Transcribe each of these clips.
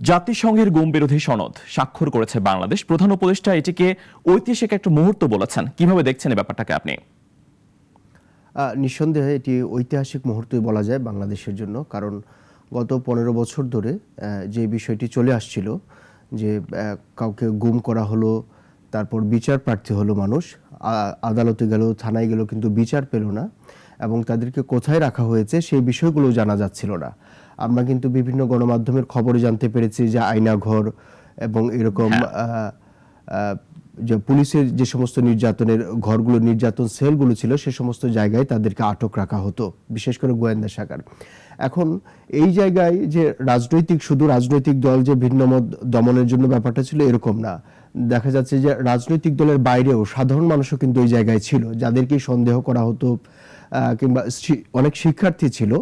জাতিসংঘের গুম বিরোধী সনদ স্বাক্ষর করেছে বাংলাদেশ। প্রধান উপদেষ্টা এটিকে ঐতিহাসিক একটা মুহূর্ত বলেছেন। কিভাবে দেখছেন এই ব্যাপারটাকে আপনি? নিঃসন্দেহে এটি ঐতিহাসিক মুহূর্তই বলা যায় বাংলাদেশের জন্য। কারণ গত 15 বছর ধরে যে বিষয়টি চলে আসছিল যে কাউকে গুম করা হলো, তারপর বিচার প্রার্থী হলো মানুষ, আদালতে গেল, থানায় গেল, কিন্তু বিচার পেল না এবং তাদেরকে কোথায় রাখা হয়েছে সেই বিষয়গুলো জানা যাচ্ছিল না। আমরা কিন্তু বিভিন্ন গণমাধ্যমের খবরে জানতে পেরেছি যে আয়নাঘর এবং এরকম যে পুলিশের যে সমস্ত নির্যাতনের ঘরগুলো, নির্যাতন সেলগুলো ছিল, সে সমস্ত জায়গায় তাদেরকে আটক রাখা হতো, বিশেষ করে গোয়েন্দা শাখার। এখন এই জায়গায় যে শুধু রাজনৈতিক দল যে ভিন্ন মত দমনের জন্য ব্যাপারটা ছিল এরকম না। দেখা যাচ্ছে যে রাজনৈতিক দলের বাইরেও সাধারণ মানুষও কিন্তু ওই জায়গায় ছিল, যাদেরকে সন্দেহ করা হতো, কিংবা অনেক শিক্ষার্থী ছিল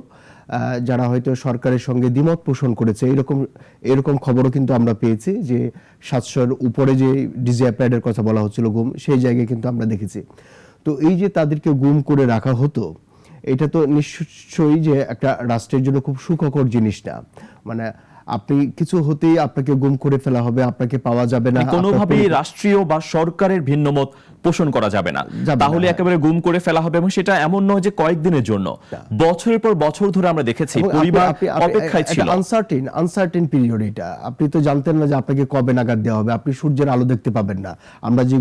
যারা হয়তো সরকারের সঙ্গে দ্বিমত পোষণ করেছে। এরকম খবরও কিন্তু আমরা পেয়েছি যে 700-র উপরে যে ডিজিএফআইডের কথা বলা হচ্ছিল গুম, সেই জায়গায় কিন্তু আমরা দেখেছি। তো এই যে তাদেরকে গুম করে রাখা হতো, এটা তো নিশ্চয়ই যে একটা রাষ্ট্রের জন্য খুব সুখকর জিনিস না। মানে আপনি কিছু হতেই আপনাকে গুম করে ফেলা হবে, আপনাকে পাওয়া যাবে না, কোনোভাবেই রাষ্ট্রীয় বা সরকারের ভিন্নমত পোষণ করা যাবে না, তাহলে একেবারে গুম করে ফেলা হবে। এবং সেটা এমন নয় যে কয়েকদিনের জন্য, বছরের পর বছর ধরে আমরা দেখেছি পরিবার অপেক্ষায় ছিল। আনসার্টেন পিরিয়ড এটা। আপনি তো জানতেন না যে আপনাকে কবে নাগাদ দেওয়া হবে, আপনি সূর্যের আলো দেখতে পাবেন না। আমরা যে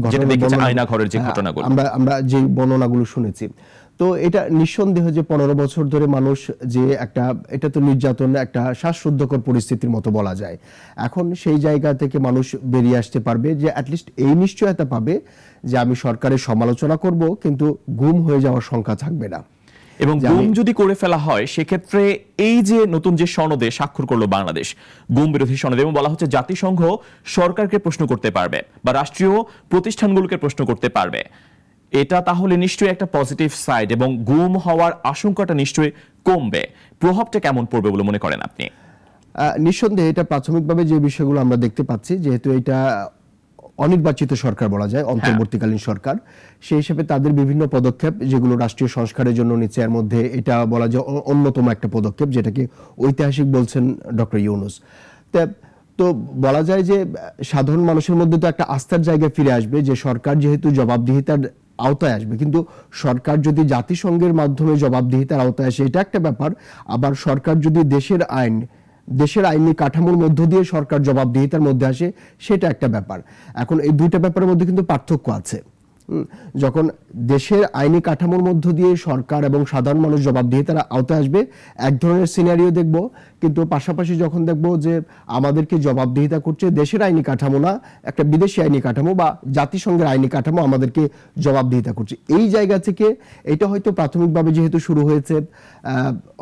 আয়নাঘরের যে ঘটনাগুলো, আমরা যে বর্ণনাগুলো শুনেছি, তো এটা নিঃসন্দেহ যে 15 বছর ধরে মানুষ যে এটা তো নির্যাতন, একটা শ্বাসরুদ্ধকর পরিস্থিতির মতো বলা যায়। এখন সেই জায়গা থেকে মানুষ বেরিয়ে আসতে পারবে যে অ্যাটলিস্ট এই নিশ্চয়তা পাবে যে আমি সরকারের সমালোচনা করব, কিন্তু গুম হয়ে যাওয়ার সংখ্যা থাকবে না। এবং গুম যদি করে ফেলা হয়, সেক্ষেত্রে এই যে নতুন যে সনদে স্বাক্ষর করলো বাংলাদেশ, গুম বিরোধী সনদে, এবং বলা হচ্ছে জাতিসংঘ সরকারকে প্রশ্ন করতে পারবে বা রাষ্ট্রীয় প্রতিষ্ঠানগুলোকে প্রশ্ন করতে পারবে, এটা তাহলে নিশ্চয়ই একটা পজিটিভ সাইড এবং গুম হওয়ার আশঙ্কাটা নিশ্চয়ই কমবে। প্রভাবটা কেমন পড়বে বলে মনে করেন আপনি? নিঃসন্দেহে এটা প্রাথমিকভাবে যে বিষয়গুলো আমরা দেখতে পাচ্ছি, যেহেতু এটা অনির্বাচিত সরকার বলা যায়, অন্তর্বর্তীকালীন সরকার, সেই হিসেবে তাদের বিভিন্ন পদক্ষেপ যেগুলো রাষ্ট্রীয় সংস্কারের জন্য নিচ্ছে, এর মধ্যে এটা বলা যায় অন্যতম একটা পদক্ষেপ, যেটাকে ঐতিহাসিক বলছেন ডক্টর ইউনূস। তো বলা যায় যে সাধারণ মানুষের মধ্যে তো একটা আস্থার জায়গায় ফিরে আসবে যে সরকার যেহেতু জবাবদিহিতার আওতায় আসবে। কিন্তু সরকার যদি জাতিসংঘের মাধ্যমে জবাবদিহিতার আওতায় আসে, এটা একটা ব্যাপার। আবার সরকার যদি দেশের আইনি কাঠামোর মধ্য দিয়ে সরকার জবাবদিহিতার মধ্যে আসে, সেটা একটা ব্যাপার। এখন এই দুইটা ব্যাপারের মধ্যে কিন্তু পার্থক্য আছে। যখন দেশের আইনি কাঠামোর মধ্য দিয়ে সরকার এবং সাধারণ মানুষ জবাবদিহিতার আওতায় আসবে, এক ধরনের সিনারিও দেখব, কিন্তু পাশাপাশি যখন দেখব যে আমাদেরকে জবাবদিহিতা করছে দেশের আইনি কাঠামো না, একটা বিদেশি আইনি কাঠামো বা জাতিসংঘের আইনি কাঠামো আমাদেরকে জবাবদিহিতা করছে, এই জায়গা থেকে এটা হয়তো প্রাথমিকভাবে যেহেতু শুরু হয়েছে,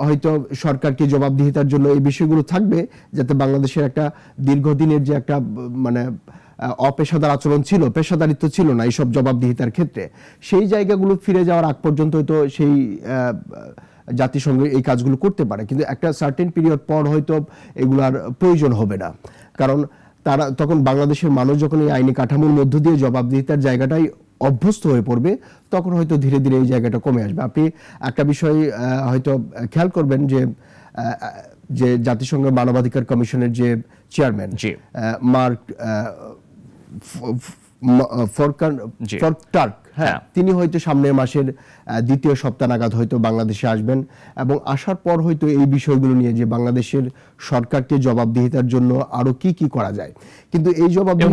হয়তো সরকারকে জবাবদিহিতার জন্য এই বিষয়গুলো থাকবে, যাতে বাংলাদেশের একটা দীর্ঘদিনের যে একটা মানে অপেশাদার আচরণ ছিল, পেশাদারিত্ব ছিল না এইসব জবাবদিহিতার ক্ষেত্রে, সেই জায়গাগুলো ফিরে যাওয়ার আগ পর্যন্ত হয়তো সেই জাতিসংঘ এই কাজগুলো করতে পারে। কিন্তু একটা সার্টেন পিরিয়ড পর হয়তো এগুলার প্রয়োজন হবে না, কারণ তখন বাংলাদেশের মানুষ যখন এই আইনি কাঠামোর মধ্য দিয়ে জবাবদিহিতার জায়গাটাই অভ্যস্ত হয়ে পড়বে, তখন হয়তো ধীরে ধীরে এই জায়গাটা কমে আসবে। আপনি একটা বিষয় হয়তো খেয়াল করবেন যে জাতিসংঘের মানবাধিকার কমিশনের যে চেয়ারম্যান মার্ক ফরটার্ক, তিনি হয়তো সামনের মাসের দ্বিতীয় সপ্তাহ নাগাদ হয়তো বাংলাদেশে আসবেন এবং আসার পর হয়তো এই বিষয়গুলো নিয়ে যে বাংলাদেশের সরকারকে জবাবদিহিতার জন্য আরো কি কি করা যায়। কিন্তু এই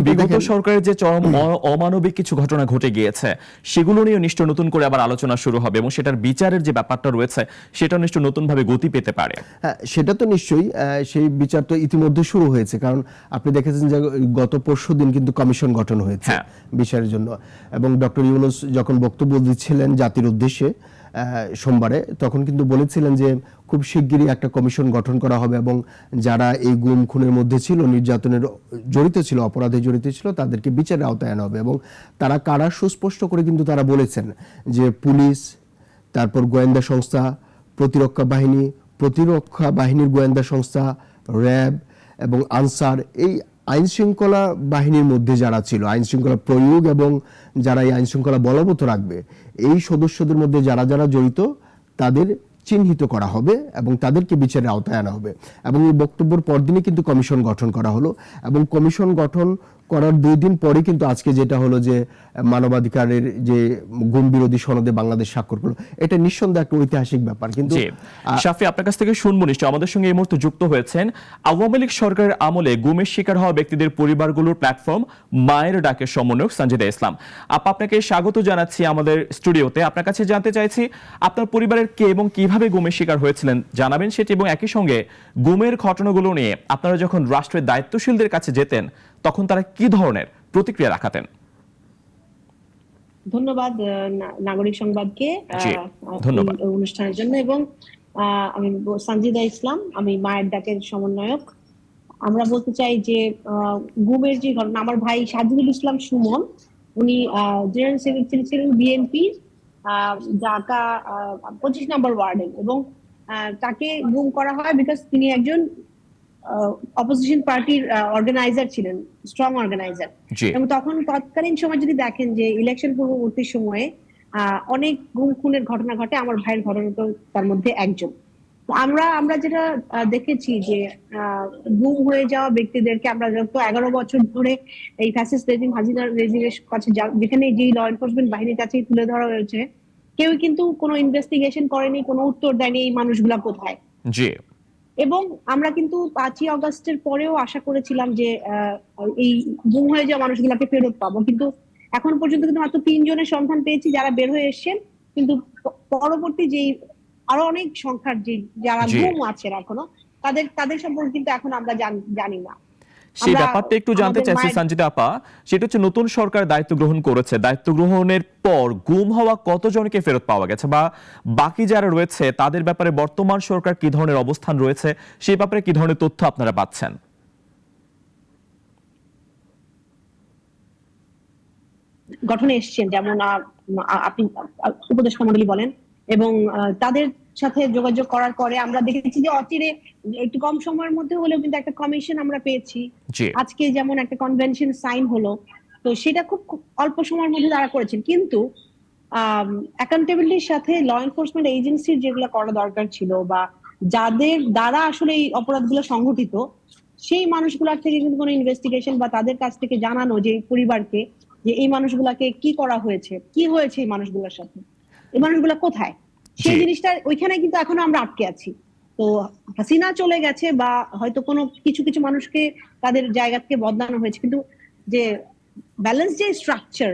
বিগত সরকারের যে চরম অমানবিক কিছু ঘটনা ঘটে গিয়েছে, সেগুলো নিয়ে নিশ্চয় নতুন করে আবার আলোচনা শুরু হবে এবং সেটার বিচারের যে ব্যাপারটা রয়েছে, সেটা নিশ্চয় নতুন ভাবে গতি পেতে পারে। হ্যাঁ, সেটা তো নিশ্চয়ই, সেই বিচার তো ইতিমধ্যে শুরু হয়েছে। কারণ আপনি দেখেছেন যে গত পরশুদিন কিন্তু কমিশন গঠন হয়েছে বিচারের জন্য, এবং ডক্টর ইউনূস যখন বক্তব্য দিচ্ছিলেন জাতির উদ্দেশ্যে সোমবারে, তখন কিন্তু বলেছিলেন যে খুব শিগগিরই একটা কমিশন গঠন করা হবে এবং যারা এই গুম খুনের মধ্যে ছিল, নির্যাতনের জড়িত ছিল, অপরাধে জড়িত ছিল, তাদেরকে বিচারের আওতায় আনা হবে। এবং তারা কারা সুস্পষ্ট করে কিন্তু তারা বলেছেন যে পুলিশ, তারপর গোয়েন্দা সংস্থা, প্রতিরক্ষা বাহিনীর গোয়েন্দা সংস্থা, র্যাব এবং আনসার, এই আইন শৃঙ্খলা বাহিনীর মধ্যে যারা ছিল, আইন শৃঙ্খলা প্রয়োগ এবং যারা এই আইন শৃঙ্খলা বলবৎ রাখবে, এই সদস্যদের মধ্যে যারা যারা জড়িত, তাদের চিহ্নিত করা হবে এবং তাদেরকে বিচারের আওতায় আনা হবে। এবং এই বক্তব্যের পরদিনই কিন্তু কমিশন গঠন করা হলো, এবং কমিশন গঠন করার 2 দিন পরে কিন্তু আজকে যেটা হলো যে মানবাধিকারের যে গুম বিরোধী সনদে বাংলাদেশ স্বাক্ষর করলো, এটা নিঃসন্দেহে একটা ঐতিহাসিক ব্যাপার। কিন্তু শাফি, আপনার কাছ থেকে শুনবো নিশ্চয়। আমাদের সঙ্গে এই মুহূর্তে যুক্ত হয়েছেন আওয়ামী লীগ সরকারের আমলে গুমের শিকার হওয়া ব্যক্তিদের পরিবারগুলোর প্ল্যাটফর্ম মায়ের ডাকের সমন্বয়ক সঞ্জিদা ইসলাম। আপনাকে স্বাগত জানাচ্ছি আমাদের স্টুডিওতে। আপনার কাছে জানতে চাইছি, আপনার পরিবারের কে এবং কিভাবে গুমের শিকার হয়েছিলেন জানাবেন সেটি, এবং একই সঙ্গে গুমের ঘটনাগুলো নিয়ে আপনারা যখন রাষ্ট্রের দায়িত্বশীলদের কাছে যেতেন তখন তারা কি ধরনের প্রতিক্রিয়া রাখাতেন? ধন্যবাদ নাগরিক সংবাদকে ধন্যবাদ অনুষ্ঠানের জন্য। এবং আমি সঞ্জিদা ইসলাম, আমি মায়ের ডাকের সমন্বয়ক। আমরা বলতে চাই যে গুমের যে ঘটনা, আমার ভাই সাজিদুল ইসলাম সুমন, উনি জেনারেল সেক্রেটারি ছিলেন বিএনপি ঢাকা 25 নম্বর ওয়ার্ডে, এবং তাকে গুম করা হয় বিকজ তিনি একজন অপোজিশন পার্টির অর্গানাইজার ছিলেন, স্ট্রং অর্গানাইজার। এবং তখন তৎকালীন সময় যদি দেখেন যে ইলেকশন পূর্ববর্তী সময়ে অনেক গুম খুনের ঘটনা ঘটে, আমার ভাইয়ের ঘটনা তো তার মধ্যে একজন। আমরা যেটা দেখেছি যে গুম হয়ে যাওয়া ব্যক্তিদেরকে আমরা যত 11 বছর ধরে এই ফ্যাসিস্ট রেজিম, হাসিনা রেজিমের কাছে যেখানে যে ল এনফোর্সমেন্ট বাহিনীর কাছে তুলে ধরা হয়েছে, কেউ কিন্তু কোনো ইনভেস্টিগেশন করেনি, কোনো উত্তর দেয়নি এই মানুষগুলা কোথায়। জি। এবং আমরা কিন্তু 5ই আগস্টের পরেও আশা করেছিলাম যে এই গুম হয়ে যাওয়া মানুষগুলোকে ফেরত পাবো, কিন্তু এখন পর্যন্ত কিন্তু মাত্র 3 জনের সন্ধান পেয়েছি যারা বের হয়ে এসেছেন। কিন্তু পরবর্তী যে আরো অনেক সংখ্যার যে যারা গুম আছেন এখনো, তাদের সম্পর্কে কিন্তু এখন আমরা জানি না। সেই ব্যাপারটা একটু জানতে চাইছি সঞ্জিদা আপা, সেটা হচ্ছে নতুন সরকার দায়িত্ব গ্রহণ করেছে, দায়িত্ব গ্রহণের পর গুম হওয়া কতজনকে ফেরত পাওয়া গেছে, বা বাকি যারা রয়েছে তাদের ব্যাপারে বর্তমান সরকার কি ধরনের অবস্থান রয়েছে, সেই ব্যাপারে কি ধরনের তথ্য আপনারা পাচ্ছেন? গঠনে এসেছেন, যেমন আপনি উপদেষ্টা মণ্ডলী বলেন, এবং তাদের সাথে যোগাযোগ করার পরে আমরা দেখেছি যে অচিরে একটু কম সময়ের মধ্যে হলেও কিন্তু একটা কমিশন আমরা পেয়েছি। আজকে যেমন একটা কনভেনশন সাইন হলো, তো সেটা খুব অল্প সময়ের মধ্যে তারা করেছেন। কিন্তু অ্যাকাউন্টেবিলিটির সাথে ল এনফোর্সমেন্ট এজেন্সির যেগুলো করা দরকার ছিল, বা যাদের দ্বারা আসলে এই অপরাধগুলো সংঘটিত, সেই মানুষগুলোর থেকে কিন্তু কোনো ইনভেস্টিগেশন বা তাদের কাছ থেকে জানানো যে পরিবারকে যে এই মানুষগুলাকে কি করা হয়েছে, কি হয়েছে এই মানুষগুলোর সাথে, এই মানুষগুলো কোথায়, সেই জিনিসটা ওইখানে কিন্তু এখনো আমরা আটকে আছি। তো হাসিনা চলে গেছে বা হয়তো কোনো কিছু কিছু মানুষকে তাদের জায়গা থেকে বদলানো হয়েছে, কিন্তু যে ব্যালেন্স যে স্ট্রাকচার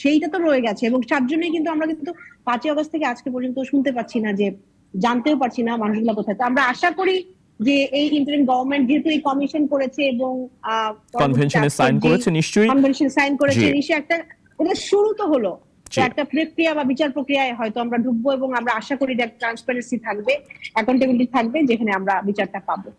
সেইটা তো রয়ে গেছে। এবং তার জন্যই কিন্তু আমরা কিন্তু 5ই আগস্ট থেকে আজকে পর্যন্ত শুনতে পাচ্ছি না, যে জানতেও পারছি না মানুষগুলো কোথায়। তো আমরা আশা করি যে এই ইন্টারিম গভর্নমেন্ট যেহেতু এই কমিশন করেছে এবং কনভেনশনে সাইন করেছে, নিশ্চয়ই কনভেনশন সাইন করেছে, নিশ্চয়ই একটা এটা শুরু তো হলো, একটা প্রক্রিয়া বা বিচার প্রক্রিয়ায় হয়তো আমরা ঢুকবো, এবং আমরা আশা করি যে ট্রান্সপারেন্সি থাকবে, অ্যাকাউন্টেবিলিটি থাকবে, যেখানে আমরা বিচারটা পাবো।